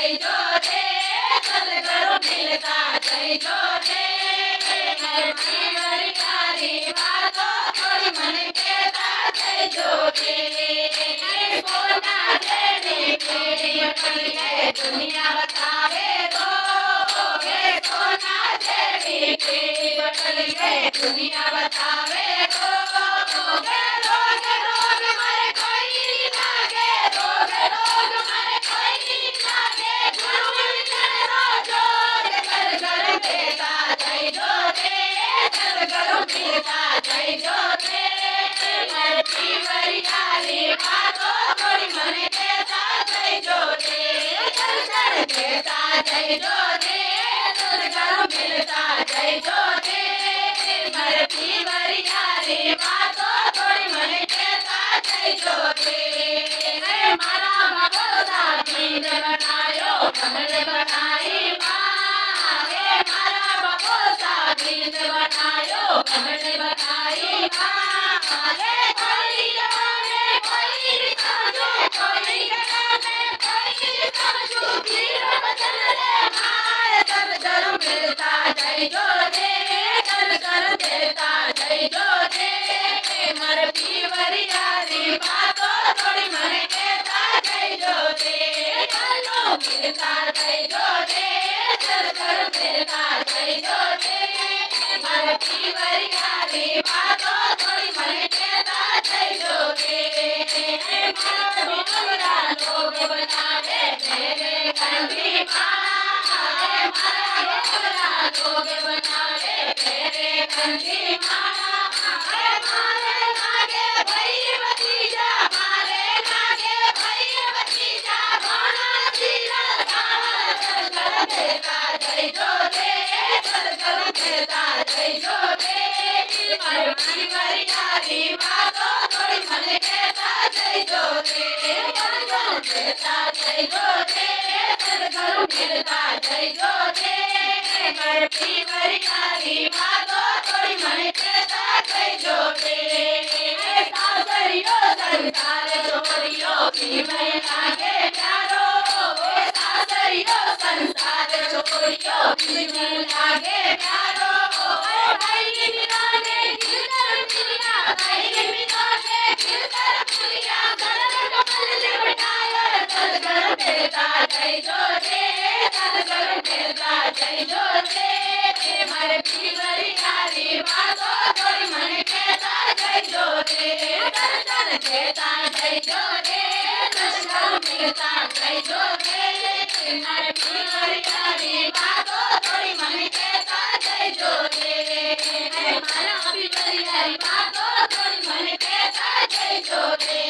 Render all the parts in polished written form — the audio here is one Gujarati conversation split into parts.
જઈ જો રે સદગુરુ મિલતા જઈ જો રે મારી વરિયારી વાતો થોડી મને કહેતા જઈ જો રે સોના જેવી પેલી પડી દુનિયા બતાવે તો હે સોના જેવી પેલી પડી દુનિયા બતાવે તો રોગ રોગ મારે કોઈ લાગે રોગ રોગ મારે કોઈ લાગે ગુરુ વિચારો જોગ સદગુરુ દેતા જઈ જો રે સદગુરુ દેતા જઈ જો રે મારી વરિયારી વાતો થોડી મને દેતા જઈ જો રે સદગુરુ દેતા જઈ જો રે સદગુરુ મિલતા જઈ જો રે મારી વરિયારી વાતો થોડી મને દેતા જઈ જો રે મારા ભગવતા પીર બનાયો કમળ બનાઈ માં હે મારા ભગવતા પીર બનાયો કમળ બનાઈ માં હે કોઈ જાને કોઈ સમજો કોઈ જાને કોઈ સમજો પીર વચન રે માય સદગુરુ મિલતા જઈ જો રે સદગુરુ દેતા જઈ જો રે મારી વરિયારી વાતો થોડી મને કહેતા જઈ જો રે ચાલો મિલતા જઈ જો રે સદગુરુ મિલતા જઈ જો રે મારી વરિયારી વાતો થોડી મને કહેતા જઈ જો રે મારા ભગવાન લોક બનાવે મેરે કંઠી માં મારા ભગવાન લોક બનાવે મેરે કંઠી માં મારે લાગે ભાઈ ભતીજા મારે લાગે ભાઈ ભતીજા ઘણા જીરા સાવર સદગુરુ દેતા જઈ જો રે સદગુરુ દેતા જઈ જો રે મારી વરિયારી વાતો થોડી મને કહેતા જઈ જો રે સદગુરુ દેતા જઈ જો રે સદગુરુ મિલતા જઈ જો રે મારી વરિયારી વાતો થોડી મને કહેતા જઈ જો રે સાસરીઓ સંસાર છોડ્યો પીવઈ લાગે પ્યારો સાસરીઓ સંસાર છોડ્યો પીવઈ લાગે પ્યારો ભાઈ મિલાને ગિરધર મિલિયા ભાઈ મિલાને ગિરધર મિલિયા ગરર કમલ લીવડાયો સદગુરુ દેતા જઈ જો રે સદગુરુ દેતા જઈ જો રે મારી વરિયારી વાતો થોડી મને કહેતા જઈ જો રે દર્શન દેતા જઈ જો રે સદગુરુ મિલતા જઈ જો રે મારી વરિયારી વાતો થોડી મને કહેતા જઈ જો રે મારી વરિયારી વાતો થોડી મને કહેતા જઈ જો રે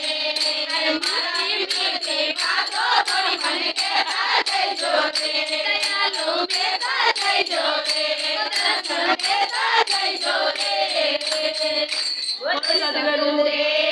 મારી વરિયારી વાતો થોડી મને કહેતા જઈ જો રે દયાલુ દેતા જઈ જો રે દર્શન દેતા જઈ જો રે સદગુરુ રે